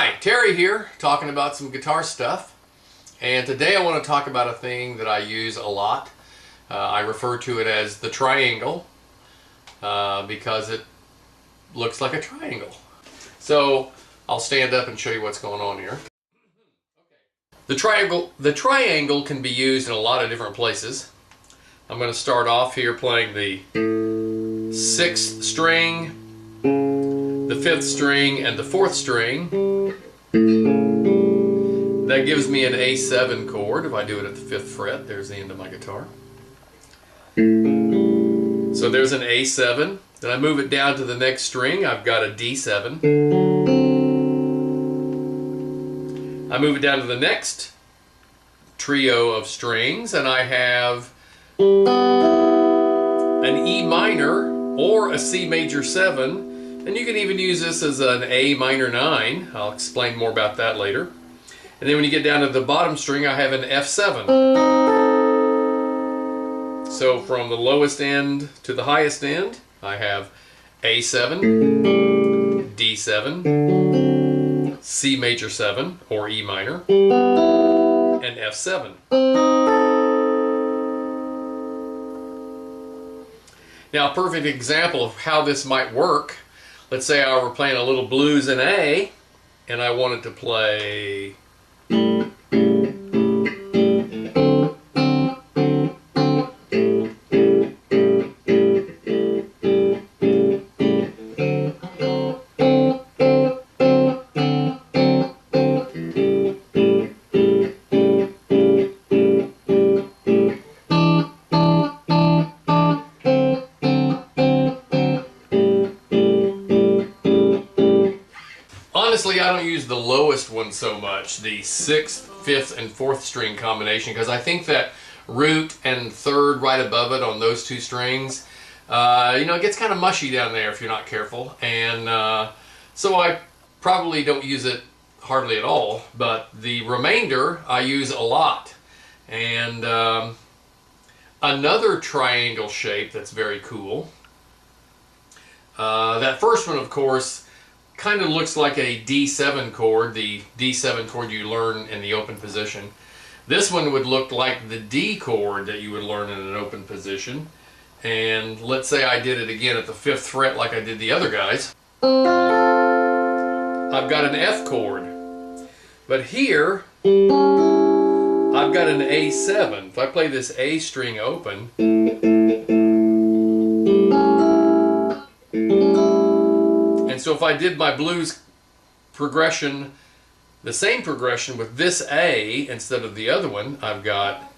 Hi, Terry here, talking about some guitar stuff. And today I want to talk about a thing that I use a lot. I refer to it as the triangle because it looks like a triangle. So I'll stand up and show you what's going on here. The triangle can be used in a lot of different places. I'm going to start off here playing the 6th string, the 5th string, and the 4th string. That gives me an A7 chord. If I do it at the 5th fret, there's the end of my guitar. So there's an A7. Then I move it down to the next string. I've got a D7. I move it down to the next trio of strings, and I have an E minor or a C major 7. And you can even use this as an A minor 9. I'll explain more about that later. And then when you get down to the bottom string, I have an F7. So from the lowest end to the highest end, I have A7, D7, C major 7 or E minor, and F7. Now, a perfect example of how this might work. Let's say I were playing a little blues in A, and I wanted to play. Honestly, I don't use the lowest one so much, the 6th, 5th, and 4th string combination, because I think that root and 3rd right above it on those 2 strings, it gets kind of mushy down there if you're not careful, and so I probably don't use it hardly at all, but the remainder I use a lot. And another triangle shape that's very cool, that first one, of course, kind of looks like a D7 chord, the D7 chord you learn in the open position. This one would look like the D chord that you would learn in an open position. And let's say I did it again at the 5th fret like I did the other guys. I've got an F chord. But here, I've got an A7. If I play this A string open, so if I did my blues progression, the same progression with this A instead of the other one, I've got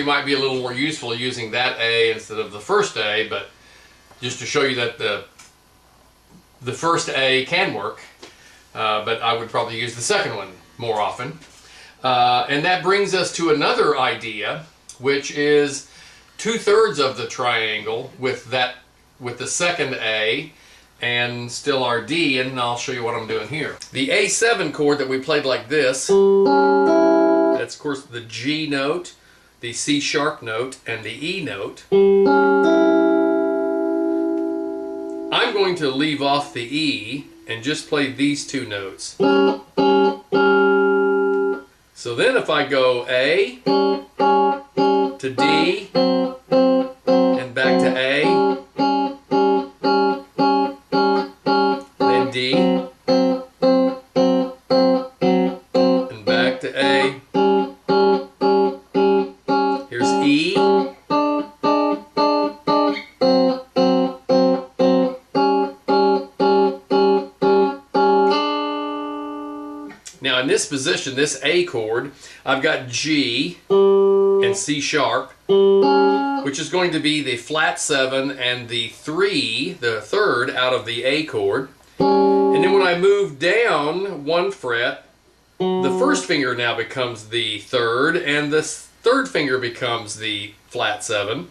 might be a little more useful using that A instead of the first A, but just to show you that the first A can work, but I would probably use the second one more often. And that brings us to another idea, which is 2/3 of the triangle with the second A and still our D, and I'll show you what I'm doing here. The A7 chord that we played like this, that's of course the G note, the C sharp note, and the E note. I'm going to leave off the E and just play these 2 notes. So then if I go A to D and back to A, then D and back to A, E. Now in this position, this A chord, I've got G and C sharp, which is going to be the flat 7 and the 3, the 3rd out of the A chord. And then when I move down 1 fret, the first finger now becomes the third, and the third finger becomes the flat 7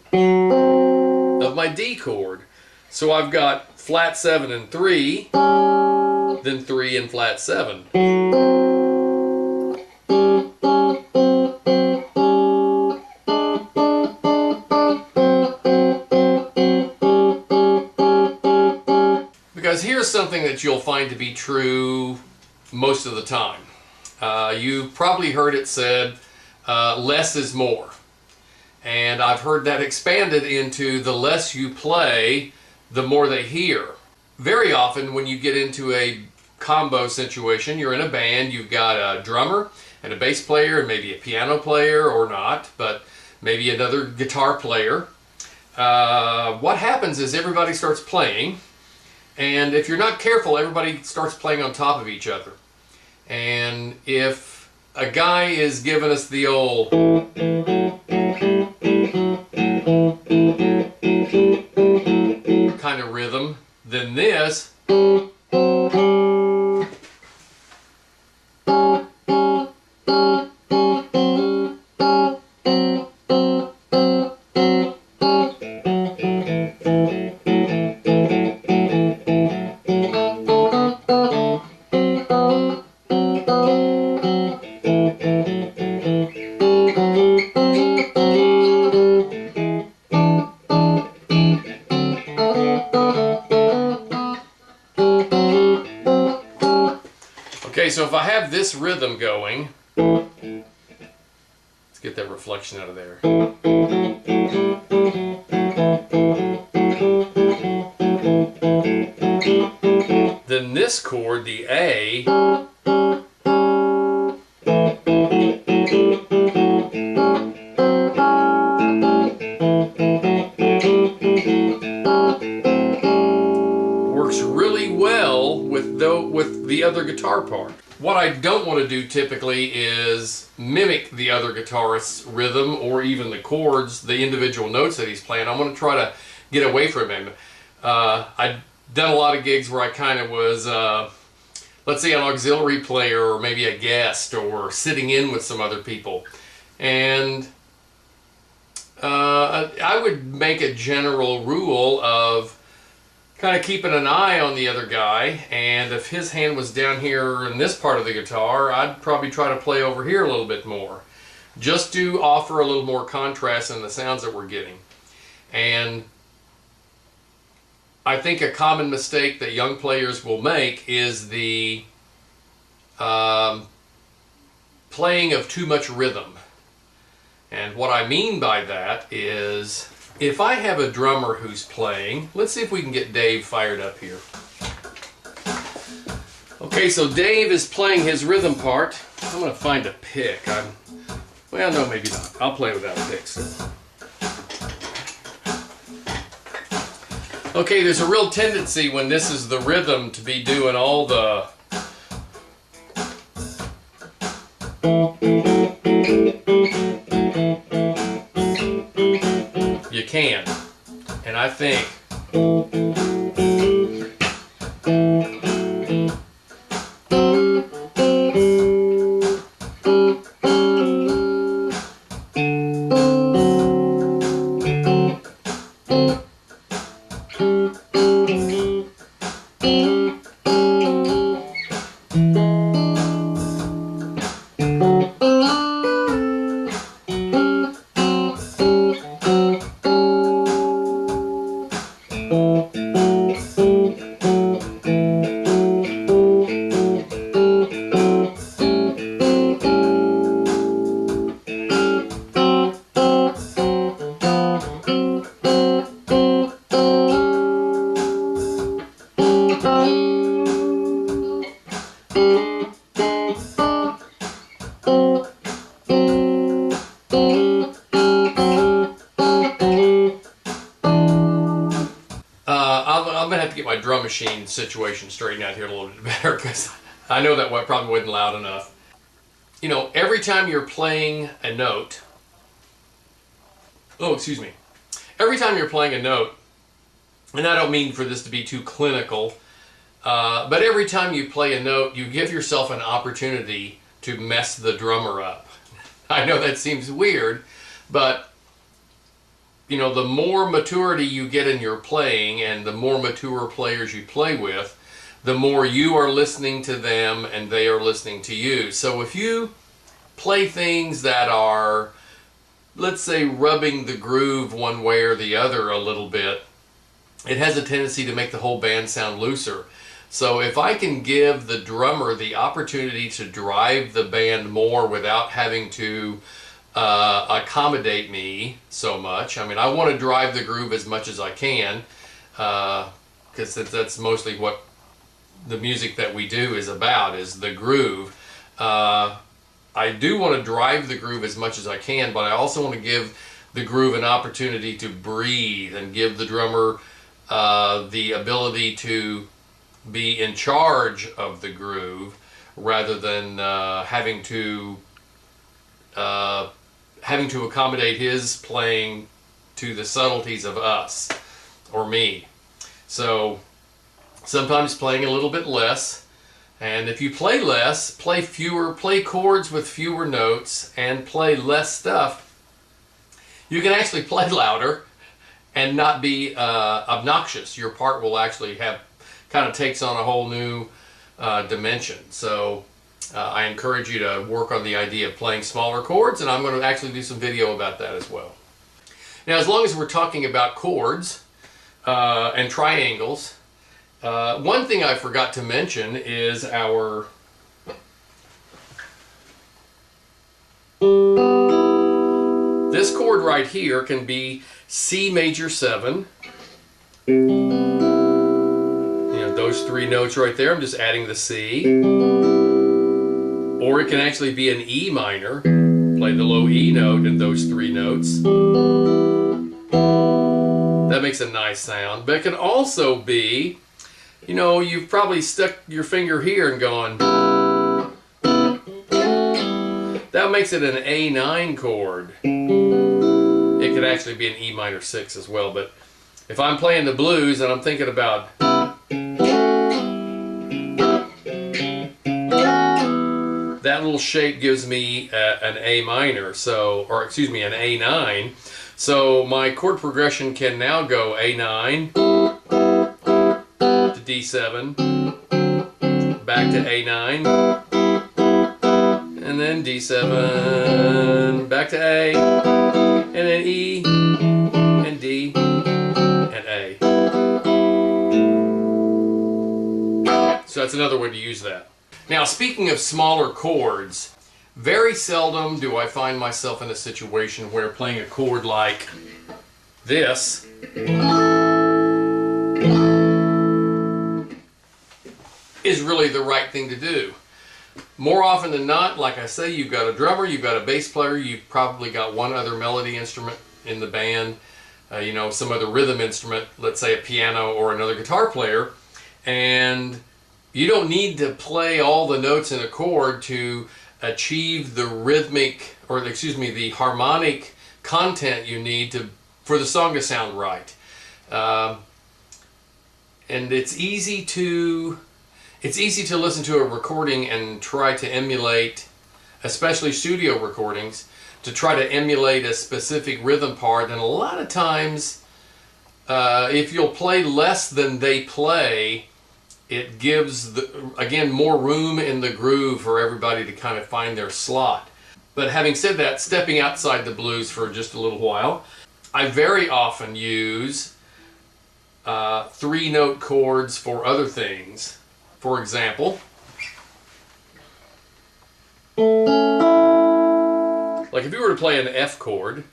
of my D chord. So I've got flat 7 and 3, then 3 and flat 7. Because here's something that you'll find to be true most of the time. You've probably heard it said, less is more. And I've heard that expanded into the less you play, the more they hear. Very often when you get into a combo situation, you're in a band, you've got a drummer and a bass player and maybe a piano player, or not, but maybe another guitar player. What happens is everybody starts playing, and if you're not careful, everybody starts playing on top of each other. And if a guy is giving us the old kind of rhythm, then this Okay, so if I have this rhythm going, let's get that reflection out of there. Then this chord, the A, works really well with the other guitar part. What I don't want to do typically is mimic the other guitarist's rhythm or even the chords, the individual notes that he's playing. I want to try to get away from him. I've done a lot of gigs where I kind of was, let's say, an auxiliary player or maybe a guest or sitting in with some other people. And I would make a general rule of kind of keeping an eye on the other guy, and if his hand was down here in this part of the guitar, I'd probably try to play over here a little bit more, just to offer a little more contrast in the sounds that we're getting. And I think a common mistake that young players will make is the playing of too much rhythm. And what I mean by that is, if I have a drummer who's playing, let's see if we can get Dave fired up here. Okay, so Dave is playing his rhythm part. I'm going to find a pick. Well, no, maybe not. I'll play without a pick still. Okay, there's a real tendency when this is the rhythm to be doing all the you can. And I think I'm going to have to get my drum machine situation straightened out here a little bit better, because I know that probably wasn't loud enough. You know, every time you're playing a note, every time you're playing a note, and I don't mean for this to be too clinical, but every time you play a note, you give yourself an opportunity to mess the drummer up. I know that seems weird, but you know, the more maturity you get in your playing and the more mature players you play with, the more you are listening to them and they are listening to you. So if you play things that are, let's say, rubbing the groove one way or the other a little bit, it has a tendency to make the whole band sound looser. So if I can give the drummer the opportunity to drive the band more without having to accommodate me so much. I mean, I want to drive the groove as much as I can, because that's mostly what the music that we do is about, is the groove. I do want to drive the groove as much as I can, but I also want to give the groove an opportunity to breathe and give the drummer the ability to be in charge of the groove rather than having to accommodate his playing to the subtleties of us or me. So sometimes playing a little bit less, and if you play less, play fewer, play chords with fewer notes and play less stuff, you can actually play louder and not be obnoxious. Your part will actually kind of takes on a whole new dimension. So I encourage you to work on the idea of playing smaller chords, and I'm going to actually do some video about that as well. Now, as long as we're talking about chords and triangles, one thing I forgot to mention is our this chord right here can be C major 7. Those three notes right there, I'm just adding the C. Or it can actually be an E minor, play the low E note and those three notes. That makes a nice sound. But it can also be, you know, you've probably stuck your finger here and gone. That makes it an A9 chord. It could actually be an E minor 6 as well, but if I'm playing the blues and I'm thinking about that little shape gives me an A minor, so, or excuse me, an A9. So my chord progression can now go A9 to D7, back to A9, and then D7, back to A, and then E, and D, and A. So that's another way to use that. Now, speaking of smaller chords, very seldom do I find myself in a situation where playing a chord like this is really the right thing to do. More often than not, like I say, you've got a drummer, you've got a bass player, you've probably got one other melody instrument in the band, you know, some other rhythm instrument, let's say a piano or another guitar player, and you don't need to play all the notes in a chord to achieve the rhythmic, or excuse me, the harmonic content you need for the song to sound right. And it's easy to listen to a recording and try to emulate, especially studio recordings, to try to emulate a specific rhythm part. And a lot of times, if you'll play less than they play, it gives, again, more room in the groove for everybody to kind of find their slot. But having said that, stepping outside the blues for just a little while, I very often use three-note chords for other things. For example, like if you were to play an F chord,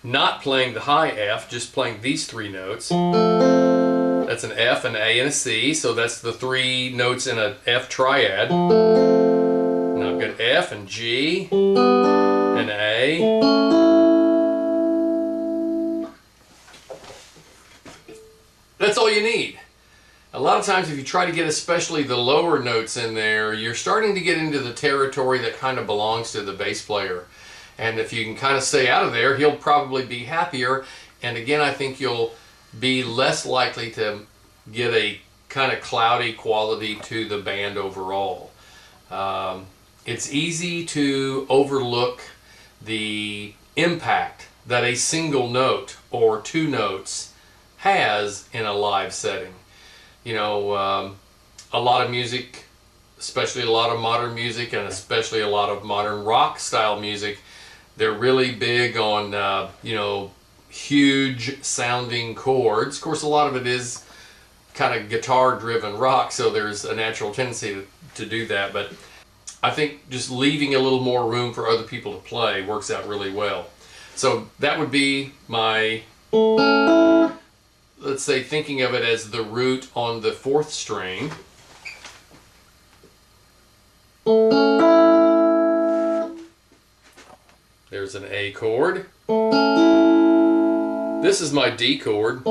not playing the high F, just playing these three notes, that's an F, an A, and a C, so that's the three notes in an F triad. Now I've got F and G and A. That's all you need. A lot of times if you try to get especially the lower notes in there, you're starting to get into the territory that kind of belongs to the bass player. And if you can kind of stay out of there, he'll probably be happier. And again, I think you'll be less likely to get a kind of cloudy quality to the band overall. It's easy to overlook the impact that a single note or two notes has in a live setting. You know, a lot of music, especially a lot of modern music and especially a lot of modern rock style music, they're really big on, you know, huge sounding chords. Of course, a lot of it is kind of guitar driven rock, so there's a natural tendency to do that, but I think just leaving a little more room for other people to play works out really well. So that would be my, let's say, thinking of it as the root on the 4th string. There's an A chord. This is my D chord.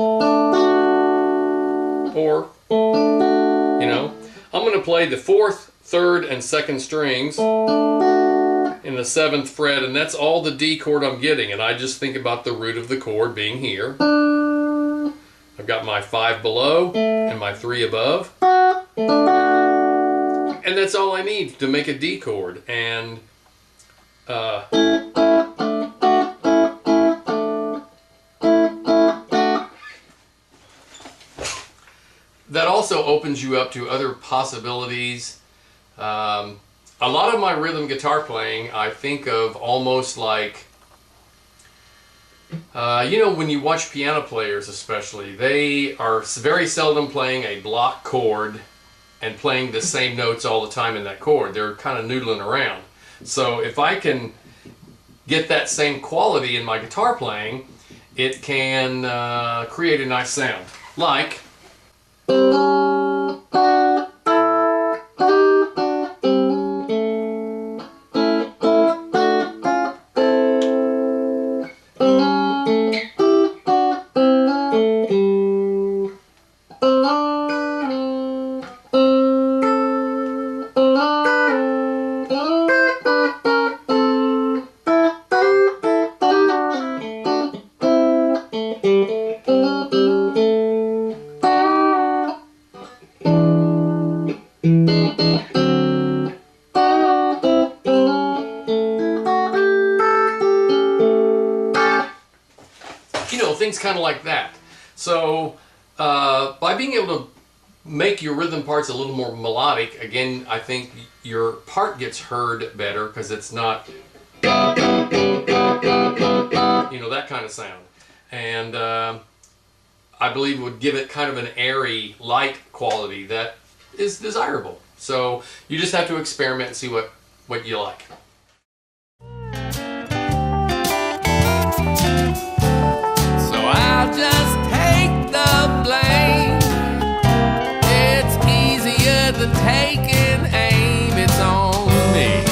Or, you know, I'm going to play the 4th, 3rd, and 2nd strings in the 7th fret, and that's all the D chord I'm getting, and I just think about the root of the chord being here. I've got my 5 below and my 3 above, and that's all I need to make a D chord. And that also opens you up to other possibilities. A lot of my rhythm guitar playing I think of almost like, you know, when you watch piano players especially, they are very seldom playing a block chord and playing the same notes all the time in that chord. They're kind of noodling around. So if I can get that same quality in my guitar playing, it can create a nice sound. Like, you know, things kind of like that. So by being able to make your rhythm parts a little more melodic, again, I think your part gets heard better because it's not, you know, that kind of sound. And I believe would give it kind of an airy, light quality that is desirable. So you just have to experiment and see what you like. I'll just take the blame. It's easier than taking aim. It's on me.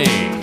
me.